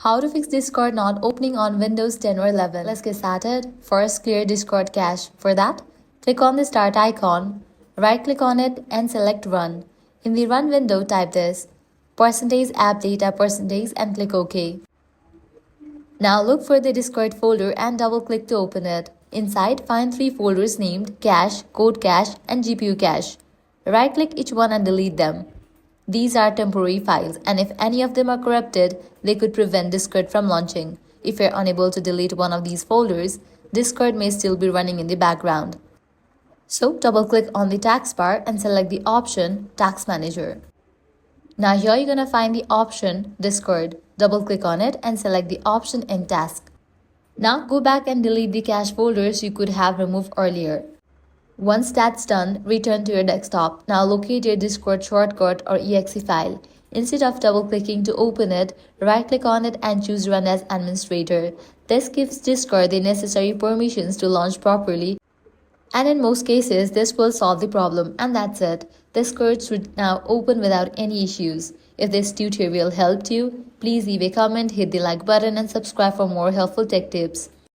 How to fix Discord not opening on Windows 10 or 11. Let's get started. First, clear Discord cache. For that, click on the start icon, right-click on it and select Run. In the Run window, type this %AppData% and click OK. Now look for the Discord folder and double-click to open it. Inside, find 3 folders named Cache, Code Cache, and GPU Cache. Right-click each one and delete them. These are temporary files, and if any of them are corrupted, they could prevent Discord from launching. If you're unable to delete one of these folders, Discord may still be running in the background. So double-click on the taskbar and select the option Task Manager. Now here you're going to find the option Discord. Double-click on it and select the option End Task. Now go back and delete the cache folders you could have removed earlier. Once that's done, return to your desktop. Now locate your Discord shortcut or exe file. Instead of double-clicking to open it, right-click on it and choose Run as Administrator. This gives Discord the necessary permissions to launch properly. And in most cases, this will solve the problem, and that's it. Discord should now open without any issues. If this tutorial helped you, please leave a comment, hit the like button and subscribe for more helpful tech tips.